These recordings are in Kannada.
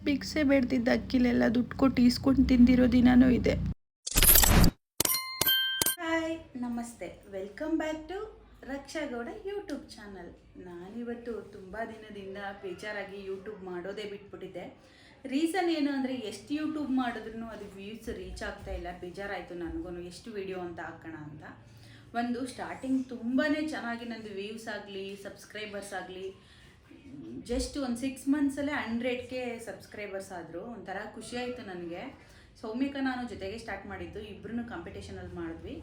ಭಿಕ್ಷೆ ಬೇಡ್ತಿದ್ದ ಅಕ್ಕಿಲೆಲ್ಲ ದುಡ್ಡು ಕೊಟ್ಟು ಈಸ್ಕೊಂಡು ತಿಂದಿರೋ ದಿನವೂ ಇದೆ. ಹಾಯ್ ನಮಸ್ತೆ, welcome back to Raksha Gowda YouTube channel. ನಾನಿವತ್ತು ತುಂಬ ದಿನದಿಂದ ಬೇಜಾರಾಗಿ ಯೂಟ್ಯೂಬ್ ಮಾಡೋದೇ ಬಿಟ್ಬಿಟ್ಟಿದ್ದೆ. ರೀಸನ್ ಏನು ಅಂದರೆ ಎಷ್ಟು ಯೂಟ್ಯೂಬ್ ಮಾಡಿದ್ರೂ ಅದು ವ್ಯೂಸ್ ರೀಚ್ ಆಗ್ತಾ ಇಲ್ಲ. ಬೇಜಾರಾಯಿತು ನನಗೂ, ಎಷ್ಟು ವಿಡಿಯೋ ಅಂತ ಹಾಕೋಣ ಅಂತ. ಒಂದು ಸ್ಟಾರ್ಟಿಂಗ್ ತುಂಬಾ ಚೆನ್ನಾಗಿ ನಂದು ವ್ಯೂಸ್ ಆಗಲಿ ಸಬ್ಸ್ಕ್ರೈಬರ್ಸ್ ಆಗಲಿ ಜಸ್ಟ್ ಒಂದು 6 ಮಂತ್ಸಲ್ಲೇ 100K ಸಬ್ಸ್ಕ್ರೈಬರ್ಸ್ ಆದರು. ಒಂಥರ ಖುಷಿ ಆಯಿತು ನನಗೆ. ಸೌಮ್ಯಕ ನಾನು ಜೊತೆಗೆ ಸ್ಟಾರ್ಟ್ ಮಾಡಿದ್ದು, ಇಬ್ಬರೂ ಕಾಂಪಿಟೇಷನಲ್ಲಿ ಮಾಡಿದ್ವಿ.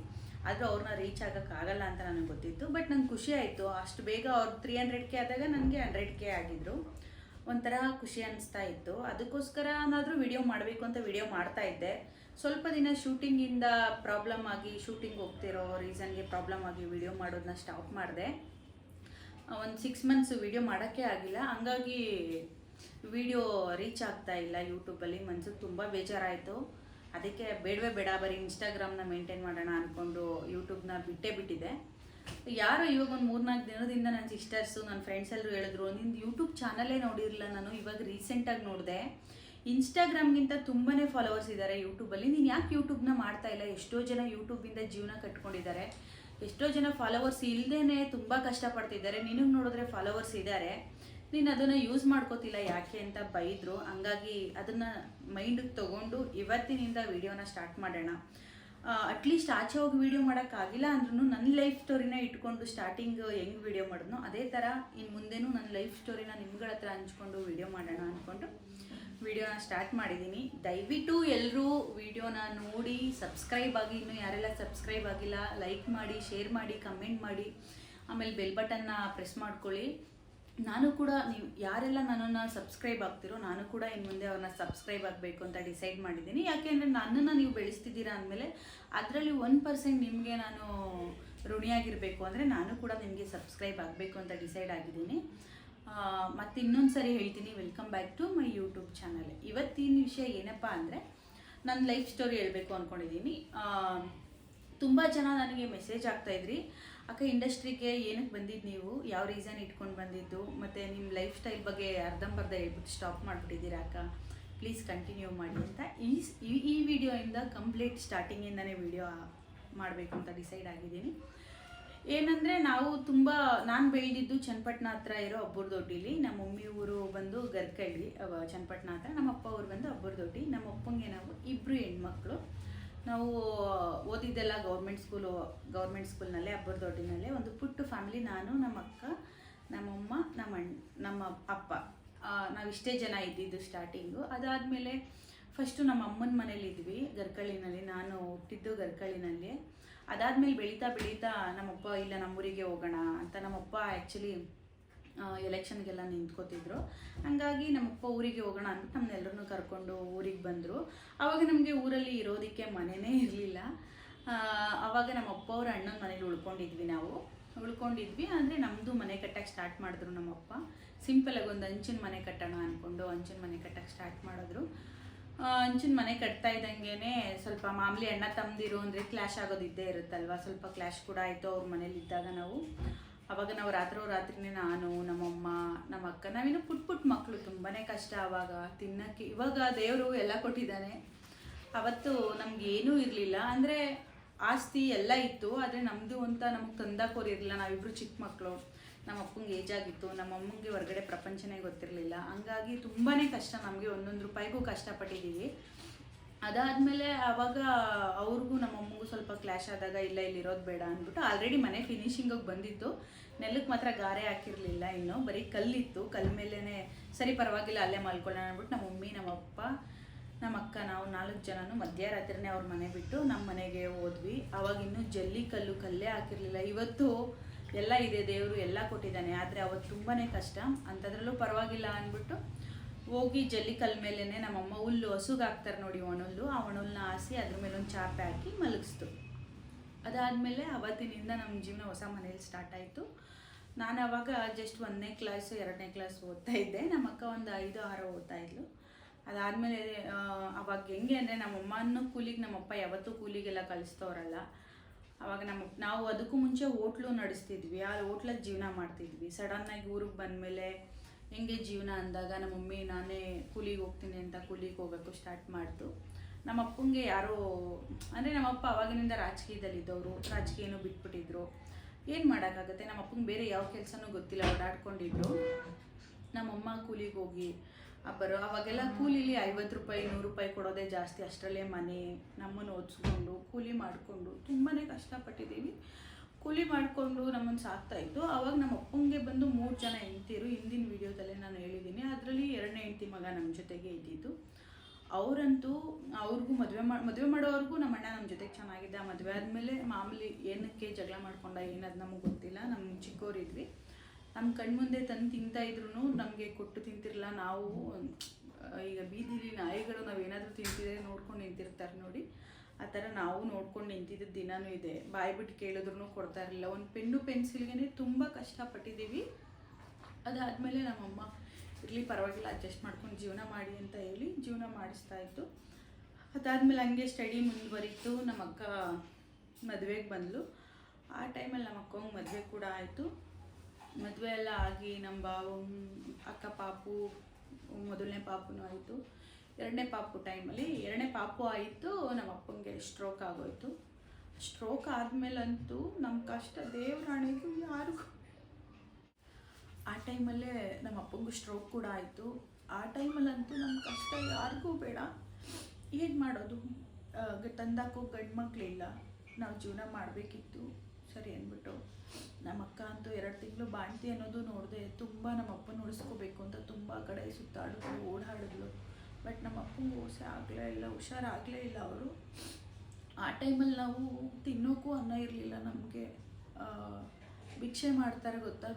ಆದರೂ ಅವ್ರನ್ನ ರೀಚ್ ಆಗೋಕ್ಕಾಗಲ್ಲ ಅಂತ ನನಗೆ ಗೊತ್ತಿತ್ತು. ಬಟ್ ನಂಗೆ ಖುಷಿ ಆಯಿತು, ಅಷ್ಟು ಬೇಗ ಅವ್ರು 300K ಆದಾಗ ನನಗೆ 100K ಆಗಿದ್ರು. ಒಂಥರ ಖುಷಿ ಅನಿಸ್ತಾ ಇತ್ತು. ಅದಕ್ಕೋಸ್ಕರ ಏನಾದರೂ ವಿಡಿಯೋ ಮಾಡಬೇಕು ಅಂತ ವಿಡಿಯೋ ಮಾಡ್ತಾಯಿದ್ದೆ. ಸ್ವಲ್ಪ ದಿನ ಶೂಟಿಂಗಿಂದ ಪ್ರಾಬ್ಲಮ್ ಆಗಿ, ಶೂಟಿಂಗ್ ಹೋಗ್ತಿರೋ ರೀಸನ್ಗೆ ಪ್ರಾಬ್ಲಮ್ ಆಗಿ ವಿಡಿಯೋ ಮಾಡೋದನ್ನ ಸ್ಟಾಪ್ ಮಾಡಿದೆ. ಒಂದು 6 ಮಂತ್ಸ್ ವಿಡಿಯೋ ಮಾಡೋಕ್ಕೆ ಆಗಿಲ್ಲ. ಹಂಗಾಗಿ ವಿಡಿಯೋ ರೀಚ್ ಆಗ್ತಾ ಇಲ್ಲ ಯೂಟ್ಯೂಬಲ್ಲಿ. ಮನ್ಸಿಗೆ ತುಂಬ ಬೇಜಾರಾಯಿತು. ಅದಕ್ಕೆ ಬೇಡವೇ ಬೇಡ, ಬರೀ ಇನ್ಸ್ಟಾಗ್ರಾಮ್ನ ಮೇಂಟೈನ್ ಮಾಡೋಣ ಅಂದ್ಕೊಂಡು ಯೂಟ್ಯೂಬ್ನ ಬಿಟ್ಟಿದ್ದೆ. ಯಾರೋ ಇವಾಗ ಒಂದು 3-4 ದಿನದಿಂದ ನನ್ನ ಸಿಸ್ಟರ್ಸು ನನ್ನ ಫ್ರೆಂಡ್ಸ್ ಎಲ್ಲರೂ ಹೇಳಿದ್ರು, ನಿಂದು ಯೂಟ್ಯೂಬ್ ಚಾನಲೇ ನೋಡಿರಲಿಲ್ಲ ನಾನು, ಇವಾಗ ರೀಸೆಂಟಾಗಿ ನೋಡಿದೆ. ಇನ್ಸ್ಟಾಗ್ರಾಮ್ಗಿಂತ ತುಂಬಾ ಫಾಲೋವರ್ಸ್ ಇದ್ದಾರೆ ಯೂಟ್ಯೂಬಲ್ಲಿ, ನೀನು ಯಾಕೆ ಯೂಟ್ಯೂಬ್ನ ಮಾಡ್ತಾ ಇಲ್ಲ? ಎಷ್ಟೋ ಜನ ಯೂಟ್ಯೂಬಿಂದ ಜೀವನ ಕಟ್ಕೊಂಡಿದ್ದಾರೆ, ಎಷ್ಟೋ ಜನ ಫಾಲೋವರ್ಸ್ ಇಲ್ಲದೇ ತುಂಬ ಕಷ್ಟಪಡ್ತಿದ್ದಾರೆ. ನಿನಗೆ ನೋಡಿದ್ರೆ ಫಾಲೋವರ್ಸ್ ಇದ್ದಾರೆ, ನೀನು ಅದನ್ನು ಯೂಸ್ ಮಾಡ್ಕೋತಿಲ್ಲ ಯಾಕೆ ಅಂತ ಬೈದರು. ಹಂಗಾಗಿ ಅದನ್ನು ಮೈಂಡಿಗೆ ತೊಗೊಂಡು ಇವತ್ತಿನಿಂದ ವೀಡಿಯೋನ ಸ್ಟಾರ್ಟ್ ಮಾಡೋಣ. ಅಟ್ಲೀಸ್ಟ್ ಆಚೆ ಹೋಗಿ ವೀಡಿಯೋ ಮಾಡೋಕ್ಕಾಗಿಲ್ಲ ಅಂದ್ರೂ ನನ್ನ ಲೈಫ್ ಸ್ಟೋರಿನ ಇಟ್ಕೊಂಡು ಸ್ಟಾರ್ಟಿಂಗ್ ಹೆಂಗೆ ವೀಡಿಯೋ ಮಾಡಿದ್ನೋ ಅದೇ ಥರ ಇನ್ನು ಮುಂದೆನೂ ನನ್ನ ಲೈಫ್ ಸ್ಟೋರಿನ ನಿಮ್ಗಳ ಹತ್ರ ಹಂಚ್ಕೊಂಡು ವೀಡಿಯೋ ಮಾಡೋಣ ಅಂದ್ಕೊಂಡು ವಿಡಿಯೋನ ಸ್ಟಾರ್ಟ್ ಮಾಡಿದ್ದೀನಿ. ದಯವಿಟ್ಟು ಎಲ್ಲರೂ ವಿಡಿಯೋನ ನೋಡಿ ಸಬ್ಸ್ಕ್ರೈಬ್ ಆಗಿ, ಇನ್ನೂ ಯಾರೆಲ್ಲ ಸಬ್ಸ್ಕ್ರೈಬ್ ಆಗಿಲ್ಲ ಲೈಕ್ ಮಾಡಿ, ಶೇರ್ ಮಾಡಿ, ಕಮೆಂಟ್ ಮಾಡಿ, ಆಮೇಲೆ ಬೆಲ್ ಬಟನ್ನ ಪ್ರೆಸ್ ಮಾಡ್ಕೊಳ್ಳಿ. ನಾನು ಕೂಡ ನೀವು ಯಾರೆಲ್ಲ ನನ್ನನ್ನು ಸಬ್ಸ್ಕ್ರೈಬ್ ಆಗ್ತಿರೋ ನಾನು ಕೂಡ ಇನ್ನು ಮುಂದೆ ಅವ್ರನ್ನ ಸಬ್ಸ್ಕ್ರೈಬ್ ಆಗಬೇಕು ಅಂತ ಡಿಸೈಡ್ ಮಾಡಿದ್ದೀನಿ. ಯಾಕೆಂದರೆ ನನ್ನನ್ನು ನೀವು ಬೆಳೆಸ್ತಿದ್ದೀರಾ ಅಂದಮೇಲೆ ಅದರಲ್ಲಿ 1% ನಿಮಗೆ ನಾನು ಋಣಿಯಾಗಿರಬೇಕು. ಅಂದರೆ ನಾನು ಕೂಡ ನಿಮಗೆ ಸಬ್ಸ್ಕ್ರೈಬ್ ಆಗಬೇಕು ಅಂತ ಡಿಸೈಡ್ ಆಗಿದ್ದೀನಿ. ಮತ್ತು ಇನ್ನೊಂದು ಸರಿ ಹೇಳ್ತೀನಿ, welcome back to my YouTube channel. ಇವತ್ತಿನ ವಿಷಯ ಏನಪ್ಪ ಅಂದರೆ ನನ್ನ ಲೈಫ್ ಸ್ಟೋರಿ ಹೇಳಬೇಕು ಅಂದ್ಕೊಂಡಿದ್ದೀನಿ. ತುಂಬ ಜನ ನನಗೆ ಮೆಸೇಜ್ ಆಗ್ತಾಯಿದ್ರಿ, ಅಕ್ಕ ಇಂಡಸ್ಟ್ರಿಗೆ ಏನಕ್ಕೆ ಬಂದಿದ್ದು, ನೀವು ಯಾವ ರೀಸನ್ ಇಟ್ಕೊಂಡು ಬಂದಿದ್ದು, ಮತ್ತು ನಿಮ್ಮ ಲೈಫ್ ಸ್ಟೈಲ್ ಬಗ್ಗೆ ಅರ್ಧಂಬರ್ಧ ಹೇಳ್ಬಿಟ್ಟು ಸ್ಟಾಪ್ ಮಾಡಿಬಿಟ್ಟಿದ್ದೀರಾ ಅಕ್ಕ, ಪ್ಲೀಸ್ ಕಂಟಿನ್ಯೂ ಮಾಡಿ ಅಂತ. ಈ ವಿಡಿಯೋಯಿಂದ ಕಂಪ್ಲೀಟ್ ಸ್ಟಾರ್ಟಿಂಗಿಂದನೇ ವಿಡಿಯೋ ಮಾಡಬೇಕು ಅಂತ ಡಿಸೈಡ್ ಆಗಿದ್ದೀನಿ. ಏನಂದರೆ ನಾನು ಬೆಳೆದಿದ್ದು ಚನ್ನಪಟ್ಟಣ ಹತ್ರ ಇರೋ ಅಬ್ಬರದೊಡ್ಡಿಲಿ. ನಮ್ಮ ಮಮ್ಮಿ ಊರು ಬಂದು ಗರ್ಕಳ್ಳಿ, ಚನ್ನಪಟ್ಟಣ ಹತ್ರ. ನಮ್ಮ ಅಪ್ಪ ಊರು ಬಂದು ಅಬ್ಬರದೊಡ್ಡಿ. ನಮ್ಮ ಅಪ್ಪಂಗೆ ನಾವು ಇಬ್ಬರು ಹೆಣ್ಮಕ್ಳು. ನಾವು ಓದಿದ್ದೆಲ್ಲ ಗೌರ್ಮೆಂಟ್ ಸ್ಕೂಲ್ನಲ್ಲೇ, ಅಬ್ಬರದೊಡ್ಡಿನಲ್ಲೇ. ಒಂದು ಪುಟ್ಟ ಫ್ಯಾಮಿಲಿ, ನಾನು, ನಮ್ಮ ಅಕ್ಕ, ನಮ್ಮಮ್ಮ, ನಮ್ಮ ಅಪ್ಪ, ನಾವಿಷ್ಟೇ ಜನ ಇದ್ದಿದ್ದು ಸ್ಟಾರ್ಟಿಂಗು. ಅದಾದಮೇಲೆ ಫಸ್ಟು ನಮ್ಮ ಅಮ್ಮನ ಮನೇಲಿ ಇದ್ವಿ ಗರ್ಕಳ್ಳಿನಲ್ಲಿ, ನಾನು ಹುಟ್ಟಿದ್ದು ಗರ್ಕಳ್ಳಿನಲ್ಲಿ. ಅದಾದಮೇಲೆ ಬೆಳೀತಾ ನಮ್ಮಪ್ಪ ಇಲ್ಲ ನಮ್ಮೂರಿಗೆ ಹೋಗೋಣ ಅಂತ, ನಮ್ಮಪ್ಪ ಆ್ಯಕ್ಚುಲಿ ಎಲೆಕ್ಷನ್ಗೆಲ್ಲ ನಿಂತ್ಕೋತಿದ್ರು. ಹಾಗಾಗಿ ನಮ್ಮಪ್ಪ ಊರಿಗೆ ಹೋಗೋಣ ಅಂದ್ಬಿಟ್ಟು ನಮ್ಮನ್ನೆಲ್ಲರನ್ನೂ ಕರ್ಕೊಂಡು ಊರಿಗೆ ಬಂದರು. ಆವಾಗ ನಮಗೆ ಊರಲ್ಲಿ ಇರೋದಕ್ಕೆ ಮನೆಯೇ ಇರಲಿಲ್ಲ. ಆವಾಗ ನಮ್ಮಪ್ಪ ಅವ್ರ ಅಣ್ಣನ ಮನೇಲಿ ಉಳ್ಕೊಂಡಿದ್ವಿ. ಅಂದರೆ ನಮ್ಮದು ಮನೆ ಕಟ್ಟಕ್ಕೆ ಸ್ಟಾರ್ಟ್ ಮಾಡಿದ್ರು ನಮ್ಮಪ್ಪ. ಸಿಂಪಲಾಗಿ ಒಂದು ಹಂಚಿನ ಮನೆ ಕಟ್ಟೋಣ ಅಂದ್ಕೊಂಡು ಹಂಚಿನ ಮನೆ ಕಟ್ಟಕ್ಕೆ ಸ್ಟಾರ್ಟ್ ಮಾಡಿದ್ರು. ಹಂಚಿನ ಮನೆ ಕಟ್ತಾ ಇದ್ದಂಗೆ ಸ್ವಲ್ಪ ಮಾಮೂಲಿ ಅಣ್ಣ ತಮ್ಮದಿರು ಅಂದರೆ ಕ್ಲಾಶ್ ಆಗೋದಿದ್ದೇ ಇರುತ್ತಲ್ವ, ಸ್ವಲ್ಪ ಕ್ಲಾಶ್ ಕೂಡ ಆಯಿತು ಅವ್ರ ಮನೇಲಿ ಇದ್ದಾಗ. ಆವಾಗ ನಾವು ರಾತ್ರಿನೇ ನಾನು, ನಮ್ಮಮ್ಮ, ನಮ್ಮ ಅಕ್ಕ, ನಾವಿನ್ನು ಪುಟ್ಟ ಮಕ್ಕಳು, ತುಂಬಾ ಕಷ್ಟ ಆವಾಗ ತಿನ್ನೋಕ್ಕೆ. ಇವಾಗ ದೇವರು ಎಲ್ಲ ಕೊಟ್ಟಿದ್ದಾನೆ, ಅವತ್ತು ನಮಗೇನೂ ಇರಲಿಲ್ಲ. ಅಂದರೆ ಆಸ್ತಿ ಎಲ್ಲ ಇತ್ತು, ಆದರೆ ನಮ್ಮದು ಅಂತ ನಮಗೆ ತಂದಾಕೋರಿರಲಿಲ್ಲ. ನಾವಿಬ್ಬರು ಚಿಕ್ಕ ಮಕ್ಕಳು, ನಮ್ಮ ಅಪ್ಪಂಗೆ ಏಜ್ ಆಗಿತ್ತು, ನಮ್ಮ ಅಮ್ಮಂಗೆ ಹೊರಗಡೆ ಪ್ರಪಂಚನೇ ಗೊತ್ತಿರಲಿಲ್ಲ. ಹಂಗಾಗಿ ತುಂಬಾ ಕಷ್ಟ, ನಮಗೆ 1 ರೂಪಾಯಿಗೂ ಕಷ್ಟಪಟ್ಟಿದ್ದೀವಿ. ಅದಾದಮೇಲೆ ಆವಾಗ ಅವ್ರಿಗೂ ನಮ್ಮ ಅಮ್ಮಗೂ ಸ್ವಲ್ಪ ಕ್ಲಾಶ್ ಆದಾಗ ಇಲ್ಲ ಇಲ್ಲಿರೋದು ಬೇಡ ಅಂದ್ಬಿಟ್ಟು, ಆಲ್ರೆಡಿ ಮನೆ ಫಿನಿಶಿಂಗಿಗೆ ಬಂದಿತ್ತು, ನೆಲಕ್ಕೆ ಮಾತ್ರ ಗಾರೆ ಹಾಕಿರಲಿಲ್ಲ, ಇನ್ನೂ ಬರೀ ಕಲ್ಲಿತ್ತು. ಕಲ್ಲ ಮೇಲೇ ಸರಿ ಪರವಾಗಿಲ್ಲ ಅಲ್ಲೇ ಮಲ್ಕೊಳ್ಳೋಣ ಅಂದ್ಬಿಟ್ಟು ನಮ್ಮ ಮಮ್ಮಿ, ನಮ್ಮ ಅಪ್ಪ, ನಮ್ಮ ಅಕ್ಕ, ನಾವು 4 ಜನನೂ ಮಧ್ಯರಾತ್ರಿನೇ ಅವ್ರ ಮನೆ ಬಿಟ್ಟು ನಮ್ಮ ಮನೆಗೆ ಹೋದ್ವಿ. ಆವಾಗ ಇನ್ನೂ ಕಲ್ಲೇ ಹಾಕಿರಲಿಲ್ಲ. ಇವತ್ತು ಎಲ್ಲ ಇದೆ, ದೇವರು ಎಲ್ಲ ಕೊಟ್ಟಿದ್ದಾನೆ, ಆದರೆ ಅವತ್ತು ತುಂಬಾ ಕಷ್ಟ. ಅಂಥದ್ರಲ್ಲೂ ಪರವಾಗಿಲ್ಲ ಅಂದ್ಬಿಟ್ಟು ಹೋಗಿ ಜಲ್ಲಿಕಲ್ ಮೇಲೇ ನಮ್ಮಮ್ಮ ಹಸುಗೆ ಹಾಕ್ತಾರೆ ನೋಡಿ ಒಣಹುಲ್ಲು, ಆ ಒಣಹುಲ್ಲನ್ನ ಹಾಸಿ ಅದ್ರ ಮೇಲೆ ಒಂದು ಚಾಪೆ ಹಾಕಿ ಮಲಗಿಸ್ತು. ಅದಾದಮೇಲೆ ಅವತ್ತಿನಿಂದ ನಮ್ಮ ಜೀವನ ಹೊಸ ಮನೇಲಿ ಸ್ಟಾರ್ಟ್ ಆಯಿತು. ನಾನು ಆವಾಗ ಜಸ್ಟ್ 1ನೇ ಕ್ಲಾಸ್ 2ನೇ ಕ್ಲಾಸ್ ಓದ್ತಾ ಇದ್ದೆ. ನಮ್ಮ ಅಕ್ಕ ಒಂದು 5-6 ಓದ್ತಾ ಇದ್ಲು. ಅದಾದಮೇಲೆ ಅವಾಗ ಹೆಂಗೆ ಅಂದರೆ ನಮ್ಮಮ್ಮನೂ ಕೂಲಿಗೆ, ನಮ್ಮಪ್ಪ ಯಾವತ್ತೂ ಕೂಲಿಗೆಲ್ಲ ಕಳಿಸ್ತವ್ರಲ್ಲ. ಆವಾಗ ನಾವು ಅದಕ್ಕೂ ಮುಂಚೆ ಹೋಟ್ಲು ನಡೆಸ್ತಿದ್ವಿ, ಆ ಹೋಟ್ಲಲ್ಲಿ ಜೀವನ ಮಾಡ್ತಿದ್ವಿ. ಸಡನ್ನಾಗಿ ಊರಿಗೆ ಬಂದಮೇಲೆ ಹೆಂಗೆ ಜೀವನ ಅಂದಾಗ ನಮ್ಮ ಮಮ್ಮಿ ನಾನೇ ಕೂಲಿಗೆ ಹೋಗ್ತೀನಿ ಅಂತ ಕೂಲಿಗೆ ಹೋಗೋಕ್ಕೂ ಸ್ಟಾರ್ಟ್ ಮಾಡ್ತು. ನಮ್ಮ ಅಪ್ಪಂಗೆ ಯಾರೋ ಅಂದರೆ ನಮ್ಮಪ್ಪ ಅವಾಗಿನಿಂದ ರಾಜಕೀಯದಲ್ಲಿದ್ದವರು, ರಾಜಕೀಯನೂ ಬಿಟ್ಬಿಟ್ಟಿದ್ರು. ಏನು ಮಾಡೋಕ್ಕಾಗುತ್ತೆ, ನಮ್ಮ ಅಪ್ಪಂಗೆ ಬೇರೆ ಯಾವ ಕೆಲಸನೂ ಗೊತ್ತಿಲ್ಲ, ಓಡಾಡ್ಕೊಂಡಿದ್ರು. ನಮ್ಮಮ್ಮ ಕೂಲಿಗೆ ಹೋಗಿ ಅವಾಗೆಲ್ಲ ಕೂಲಿಲಿ 50 ರೂಪಾಯಿ 100 ರೂಪಾಯಿ ಕೊಡೋದೇ ಜಾಸ್ತಿ. ಅಷ್ಟರಲ್ಲೇ ಮನೆ ನಮ್ಮನ್ನು ಓದಿಸ್ಕೊಂಡು ಕೂಲಿ ಮಾಡಿಕೊಂಡು ತುಂಬಾ ಕಷ್ಟಪಟ್ಟಿದ್ದೀವಿ. ಕೂಲಿ ಮಾಡಿಕೊಂಡು ನಮ್ಮನ್ನು ಸಾಕ್ತಾಯಿತ್ತು. ಆವಾಗ ನಮ್ಮ ಅಪ್ಪಂಗೆ ಬಂದು 3 ಜನ ಹೆಂಡ್ತಿರು. ಹಿಂದಿನ ವೀಡಿಯೋದಲ್ಲೇ ನಾನು ಹೇಳಿದ್ದೀನಿ. ಅದರಲ್ಲಿ 2ನೇ ಹೆಂಡ್ತಿ ಮಗ ನಮ್ಮ ಜೊತೆಗೆ ಇದ್ದಿದ್ದು. ಅವರಂತೂ ಅವ್ರಿಗೂ ಮದುವೆ ಮಾಡೋವರೆಗೂ ನಮ್ಮ ಅಣ್ಣ ನಮ್ಮ ಜೊತೆಗೆ ಚೆನ್ನಾಗಿದೆ. ಆ ಮದುವೆ ಆದಮೇಲೆ ಮಾಮೂಲಿ ಏನಕ್ಕೆ ಜಗಳ ಮಾಡ್ಕೊಂಡ ಏನದು ನಮಗೆ ಗೊತ್ತಿಲ್ಲ. ನಮ್ಮ ಚಿಕ್ಕವರಿದ್ವಿ. ನಮ್ಮ ಕಣ್ಮುಂದೆ ತಂದು ತಿಂತಾಯಿದ್ರು ನಮಗೆ ಕೊಟ್ಟು ತಿಂತಿರಲಿಲ್ಲ. ನಾವು ಈಗ ಬೀದಿಲಿ ನಾಯಿಗಳು ನಾವೇನಾದರೂ ತಿಂತಿದ್ರೆ ನೋಡ್ಕೊಂಡು ನಿಂತಿರ್ತಾರೆ ನೋಡಿ, ಆ ಥರ ನಾವು ನೋಡ್ಕೊಂಡು ನಿಂತಿದ್ದ ದಿನವೂ ಇದೆ. ಬಾಯಿ ಬಿಟ್ಟು ಕೇಳಿದ್ರೂ ಕೊಡ್ತಾ ಇರಲಿಲ್ಲ. ಒಂದು ಪೆನ್ನು ಪೆನ್ಸಿಲ್ಗೆ ತುಂಬ ಕಷ್ಟಪಟ್ಟಿದ್ದೀವಿ. ಅದಾದಮೇಲೆ ನಮ್ಮಮ್ಮ ಇರಲಿ ಪರವಾಗಿಲ್ಲ ಅಡ್ಜಸ್ಟ್ ಮಾಡ್ಕೊಂಡು ಜೀವನ ಮಾಡಿ ಅಂತ ಹೇಳಿ ಜೀವನ ಮಾಡಿಸ್ತಾಯಿತ್ತು. ಅದಾದಮೇಲೆ ಹಂಗೆ ಸ್ಟಡಿ ಮುಂದುವರಿತು. ನಮ್ಮ ಅಕ್ಕ ಮದುವೆಗೆ ಬಂದಳು. ಆ ಟೈಮಲ್ಲಿ ನಮ್ಮ ಅಕ್ಕಂಗೆ ಮದುವೆ ಕೂಡ ಆಯಿತು. ಮದುವೆ ಎಲ್ಲ ಆಗಿ ನಮ್ಮ ಬಾವು ಅಕ್ಕ ಪಾಪು, 1ನೇ ಪಾಪುನೂ ಆಯಿತು. 2ನೇ ಪಾಪು ಟೈಮಲ್ಲಿ 2ನೇ ಪಾಪು ಆಯಿತು. ನಮ್ಮ ಅಪ್ಪಂಗೆ ಸ್ಟ್ರೋಕ್ ಆಗೋಯಿತು. ಸ್ಟ್ರೋಕ್ ಆದಮೇಲಂತೂ ನಮ್ಮ ಕಷ್ಟ ದೇವರಾಣಿಗೂ ಯಾರಿಗೂ. ಆ ಟೈಮಲ್ಲೇ ನಮ್ಮ ಅಪ್ಪಂಗೂ ಸ್ಟ್ರೋಕ್ ಕೂಡ ಆಯಿತು. ಆ ಟೈಮಲ್ಲಂತೂ ನಮ್ಮ ಕಷ್ಟ ಯಾರಿಗೂ ಬೇಡ. ಏನು ಮಾಡೋದು, ತಂದಾಕೋ ಗಂಡು ಮಕ್ಕಳಿಲ್ಲ, ನಾವು ಜೀವನ ಮಾಡಬೇಕಿತ್ತು. ಸರಿ ಅಂದ್ಬಿಟ್ಟು ನಮ್ಮ ಅಕ್ಕ ಅಂತೂ 2 ತಿಂಗಳು ಬಾಣ್ತಿ ಅನ್ನೋದು ನೋಡಿದೆ. ತುಂಬ ನಮ್ಮ ಅಪ್ಪನ ಉಳಿಸ್ಕೋಬೇಕು ಅಂತ ತುಂಬ ಕಡೆ ಸುತ್ತಾಡಿದ್ರು, ಓಡಾಡಿದ್ಲು. ಬಟ್ ನಮ್ಮ ಅಪ್ಪಂಗೆ ಹುಷಾರಾಗಲೇ ಇಲ್ಲ ಅವರು. ಆ ಟೈಮಲ್ಲಿ ನಾವು ತಿನ್ನೋಕ್ಕೂ ಅನ್ನ ಇರಲಿಲ್ಲ ನಮಗೆ. ಭಿಕ್ಷೆ ಮಾಡ್ತಾರೆ ಗೊತ್ತಾ,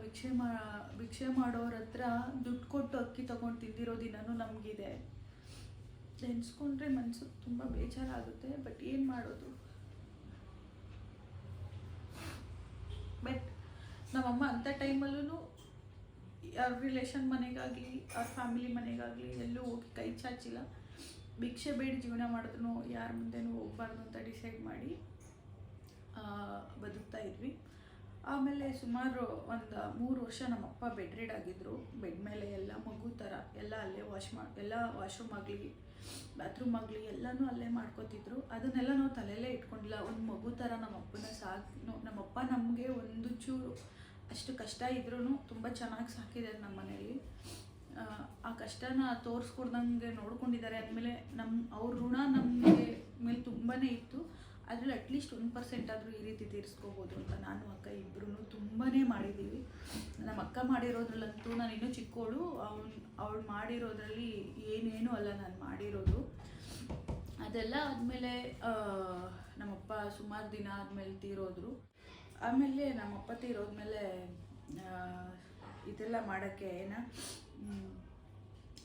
ಭಿಕ್ಷೆ ಮಾಡೋರ ಹತ್ರ ದುಡ್ಡು ಕೊಟ್ಟು ಅಕ್ಕಿ ತೊಗೊಂಡು ತಿಂದಿರೋ ದಿನವೂ ನಮಗಿದೆ. ನೆನೆಸ್ಕೊಂಡ್ರೆ ಮನಸ್ಸು ತುಂಬ ಬೇಜಾರಾಗುತ್ತೆ. ಬಟ್ ಏನು ಮಾಡೋದು. ಬಟ್ ನಮ್ಮಮ್ಮ ಅಂಥ ಟೈಮಲ್ಲೂ ಅವ್ರ ರಿಲೇಷನ್ ಮನೆಗಾಗಲಿ ಅವ್ರ ಫ್ಯಾಮಿಲಿ ಮನೆಗಾಗಲಿ ಎಲ್ಲೂ ಹೋಗಿ ಕೈ ಚಾಚಿಲ್ಲ. ಭಿಕ್ಷೆ ಬೇಡಿ ಜೀವನ ಮಾಡಿದ್ರು ಯಾರ ಮುಂದೆನೂ ಹೋಗ್ಬಾರ್ದು ಅಂತ ಡಿಸೈಡ್ ಮಾಡಿ ಬದುಕ್ತಾ ಇದ್ವಿ. ಆಮೇಲೆ ಸುಮಾರು ಒಂದು 3 ವರ್ಷ ನಮ್ಮಪ್ಪ ಬೆಡ್ ರೆಡ್ ಆಗಿದ್ದರು. ಬೆಡ್ ಮೇಲೆ ಎಲ್ಲ ಮಗು ಥರ ಎಲ್ಲ ಅಲ್ಲೇ ಎಲ್ಲ ವಾಶ್ರೂಮ್ ಆಗಲಿ ಬಾತ್ರೂಮ್ ಆಗಲಿ ಎಲ್ಲನೂ ಅಲ್ಲೇ ಮಾಡ್ಕೋತಿದ್ರು. ಅದನ್ನೆಲ್ಲ ನಾವು ತಲೆಯಲ್ಲೇ ಇಟ್ಕೊಂಡಿಲ್ಲ. ಒಂದು ಮಗು ಥರ ನಮ್ಮಪ್ಪನ ನಮ್ಮಪ್ಪ ನಮಗೆ ಒಂದು ಚೂರು ಅಷ್ಟು ಕಷ್ಟ ಇದ್ರೂ ತುಂಬ ಚೆನ್ನಾಗಿ ಸಾಕಿದ್ದಾರೆ ನಮ್ಮ ಮನೇಲಿ. ಆ ಕಷ್ಟನ ತೋರಿಸ್ಕೊಡ್ದಂಗೆ ನೋಡ್ಕೊಂಡಿದ್ದಾರೆ ಅಂದಮೇಲೆ ಅವ್ರ ಋಣ ನಮಗೆ ಮೇಲೆ ತುಂಬಾ ಇತ್ತು. ಅದರಲ್ಲಿ ಅಟ್ಲೀಸ್ಟ್ 1% ಆದರೂ ಈ ರೀತಿ ತೀರಿಸ್ಕೋಬೋದು ಅಂತ ನಾನು ಅಕ್ಕ ಇಬ್ಬರೂ ತುಂಬಾ ಮಾಡಿದ್ದೀವಿ. ನಮ್ಮ ಅಕ್ಕ ಮಾಡಿರೋದ್ರಲ್ಲಂತೂ ನಾನು ಇನ್ನೂ ಚಿಕ್ಕವಳು. ಅವಳು ಮಾಡಿರೋದ್ರಲ್ಲಿ ಏನೇನೂ ಅಲ್ಲ ನಾನು ಮಾಡಿರೋದು. ಅದೆಲ್ಲ ಆದಮೇಲೆ ನಮ್ಮಪ್ಪ ಸುಮಾರು ದಿನ ಆದಮೇಲೆ ತೀರೋದ್ರು. ಆಮೇಲೆ ನಮ್ಮಪ್ಪ ತೀರೋದ್ಮೇಲೆ ಇದೆಲ್ಲ ಮಾಡೋಕ್ಕೆ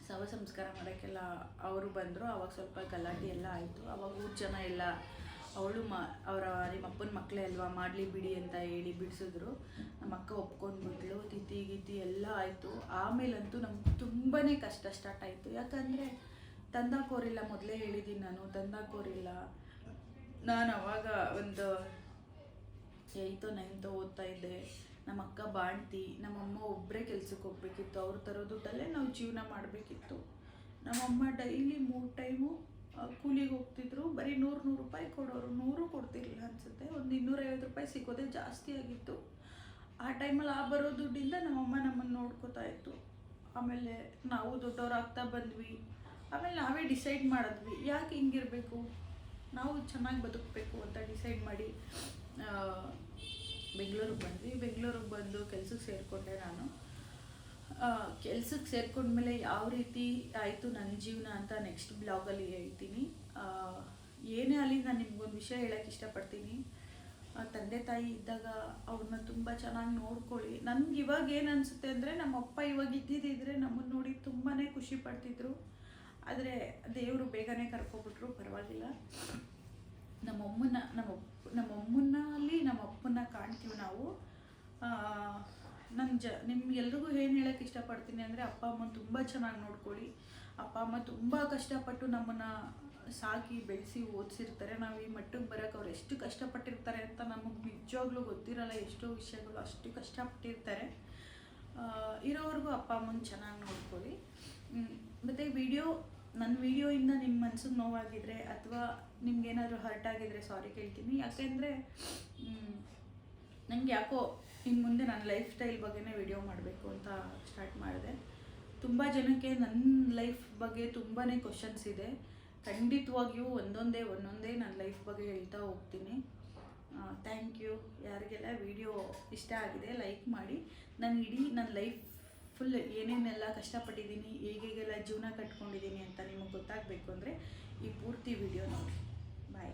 ಶವ ಸಂಸ್ಕಾರ ಮಾಡೋಕ್ಕೆಲ್ಲ ಅವರು ಬಂದರು. ಆವಾಗ ಸ್ವಲ್ಪ ಗಲಾಟೆ ಎಲ್ಲ ಆಯಿತು. ಆವಾಗ ಊರು ಜನ ಎಲ್ಲ ನಿಮ್ಮಪ್ಪನ ಮಕ್ಕಳೇ ಅಲ್ವಾ ಮಾಡಲಿ ಬಿಡಿ ಅಂತ ಹೇಳಿ ಬಿಡಿಸಿದ್ರು. ನಮ್ಮ ಅಕ್ಕ ಒಪ್ಕೊಂಡ್ಬಿಟ್ಲು. ತಿಥಿ ಎಲ್ಲ ಆಯಿತು. ಆಮೇಲಂತೂ ನಮ್ಗೆ ತುಂಬಾ ಕಷ್ಟ ಸ್ಟಾರ್ಟ್ ಆಯಿತು. ಯಾಕಂದರೆ ತಂದಾಕೋರಿಲ್ಲ. ಮೊದಲೇ ಹೇಳಿದ್ದೀನಿ ನಾನು, ತಂದಾಕೋರಿಲ್ಲ. ನಾನು ಅವಾಗ ಒಂದು 8th 9th ಓದ್ತಾ ಇದ್ದೆ. ನಮ್ಮ ಅಕ್ಕ ಬಾಣ್ತಿ, ನಮ್ಮಮ್ಮ ಒಬ್ಬರೇ ಕೆಲ್ಸಕ್ಕೆ ಹೋಗ್ಬೇಕಿತ್ತು. ಅವ್ರು ತರೋ ದುಡ್ಡಲ್ಲೇ ನಾವು ಜೀವನ ಮಾಡಬೇಕಿತ್ತು. ನಮ್ಮಮ್ಮ ಡೈಲಿ 3 ಟೈಮು ಕೂಲಿಗೆ ಹೋಗ್ತಿದ್ರು. ಬರೀ 100 ರೂಪಾಯಿ ಕೊಡೋರು, 100 ಕೊಡ್ತಿರ್ಲಿಲ್ಲ ಅನಿಸುತ್ತೆ. ಒಂದು 250 ರೂಪಾಯಿ ಸಿಗೋದೇ ಜಾಸ್ತಿ ಆಗಿತ್ತು. ಆ ಟೈಮಲ್ಲಿ ಬರೋ ದುಡ್ಡಿಂದ ನಮ್ಮಮ್ಮ ನಮ್ಮನ್ನು ನೋಡ್ಕೋತಾ ಇತ್ತು. ಆಮೇಲೆ ನಾವು ದೊಡ್ಡವರಾಗ್ತಾ ಬಂದ್ವಿ. ಆಮೇಲೆ ನಾವೇ ಡಿಸೈಡ್ ಮಾಡಿದ್ವಿ, ಯಾಕೆ ಹಿಂಗಿರಬೇಕು, ನಾವು ಚೆನ್ನಾಗಿ ಬದುಕಬೇಕು ಅಂತ ಡಿಸೈಡ್ ಮಾಡಿ ಬೆಂಗಳೂರಿಗೆ ಬಂದ್ವಿ. ಬೆಂಗಳೂರಿಗೆ ಬಂದು ಕೆಲ್ಸಕ್ಕೆ ಸೇರಿಕೊಂಡೆ ನಾನು. ಕೆಲ್ಸಕ್ಕೆ ಸೇರ್ಕೊಂಡ್ಮೇಲೆ ಯಾವ ರೀತಿ ಆಯಿತು ನನ್ನ ಜೀವನ ಅಂತ ನೆಕ್ಸ್ಟ್ ಬ್ಲಾಗಲ್ಲಿ ಹೇಳ್ತೀನಿ. ಏನೇ ಅಲ್ಲಿ ನಾನು ನಿಮ್ಗೊಂದು ವಿಷಯ ಹೇಳೋಕ್ಕೆ ಇಷ್ಟಪಡ್ತೀನಿ. ತಂದೆ ತಾಯಿ ಇದ್ದಾಗ ಅವ್ರನ್ನ ತುಂಬ ಚೆನ್ನಾಗಿ ನೋಡ್ಕೊಳ್ಳಿ. ನನಗೆ ಇವಾಗ ಏನು ಅನಿಸುತ್ತೆ ಅಂದರೆ, ನಮ್ಮಪ್ಪ ಇವಾಗ ಇದ್ದಿದ್ದಿದ್ರೆ ನಮ್ಮನ್ನು ನೋಡಿ ತುಂಬಾ ಖುಷಿ ಪಡ್ತಿದ್ರು. ಆದರೆ ದೇವರು ಬೇಗನೆ ಕರ್ಕೊಬಿಟ್ರು. ಪರವಾಗಿಲ್ಲ. ನಮ್ಮಮ್ಮನಲ್ಲಿ ನಮ್ಮಪ್ಪನ ಕಾಣ್ತೀವಿ ನಾವು. ನಿಮ್ಗೆಲ್ರಿಗೂ ಏನು ಹೇಳೋಕ್ಕೆ ಇಷ್ಟಪಡ್ತೀನಿ ಅಂದರೆ, ಅಪ್ಪ ಅಮ್ಮ ತುಂಬ ಚೆನ್ನಾಗಿ ನೋಡ್ಕೊಳ್ಳಿ. ಅಪ್ಪ ಅಮ್ಮ ತುಂಬ ಕಷ್ಟಪಟ್ಟು ನಮ್ಮನ್ನು ಸಾಕಿ ಬೆಳೆಸಿ ಓದಿಸಿರ್ತಾರೆ. ನಾವು ಈ ಮಟ್ಟಿಗೆ ಬರೋಕ್ಕೆ ಅವ್ರು ಎಷ್ಟು ಕಷ್ಟಪಟ್ಟಿರ್ತಾರೆ ಅಂತ ನಮಗೆ ನಿಜವಾಗ್ಲೂ ಗೊತ್ತಿರಲ್ಲ. ಎಷ್ಟೋ ವಿಷಯಗಳು ಅಷ್ಟು ಕಷ್ಟಪಟ್ಟಿರ್ತಾರೆ. ಇರೋವರೆಗೂ ಅಪ್ಪ ಅಮ್ಮನ ಚೆನ್ನಾಗಿ ನೋಡ್ಕೊಳ್ಳಿ. ಮತ್ತು ನನ್ನ ವಿಡಿಯೋಯಿಂದ ನಿಮ್ಮ ಮನ್ಸಿಗೆ ನೋವಾಗಿದ್ರೆ ಅಥವಾ ನಿಮ್ಗೇನಾದರೂ ಹರ್ಟ್ ಆಗಿದ್ರೆ ಸಾರಿ ಕೇಳ್ತೀನಿ. ಯಾಕೆಂದರೆ ನನಗೆ ಯಾಕೋ ಇನ್ನು ಮುಂದೆ ನನ್ನ ಲೈಫ್ ಸ್ಟೈಲ್ ಬಗ್ಗೆನೇ ವಿಡಿಯೋ ಮಾಡಬೇಕು ಅಂತ ಸ್ಟಾರ್ಟ್ ಮಾಡಿದೆ. ತುಂಬ ಜನಕ್ಕೆ ನನ್ನ ಲೈಫ್ ಬಗ್ಗೆ ತುಂಬಾ ಕ್ವಶನ್ಸ್ ಇದೆ. ಖಂಡಿತವಾಗಿಯೂ ಒಂದೊಂದೇ ನನ್ನ ಲೈಫ್ ಬಗ್ಗೆ ಹೇಳ್ತಾ ಹೋಗ್ತೀನಿ. Thank you. ಯಾರಿಗೆಲ್ಲ ವಿಡಿಯೋ ಇಷ್ಟ ಆಗಿದೆ ಲೈಕ್ ಮಾಡಿ. ನನ್ನ ಲೈಫ್ ಫುಲ್ ಏನೇನೆಲ್ಲ ಕಷ್ಟಪಟ್ಟಿದ್ದೀನಿ, ಹೇಗೆಲ್ಲ ಜೀವನ ಕಟ್ಕೊಂಡಿದ್ದೀನಿ ಅಂತ ನಿಮಗೆ ಗೊತ್ತಾಗಬೇಕು ಅಂದರೆ ಈ ಪೂರ್ತಿ ವಿಡಿಯೋ ನೋಡಿ. ಬಾಯ್.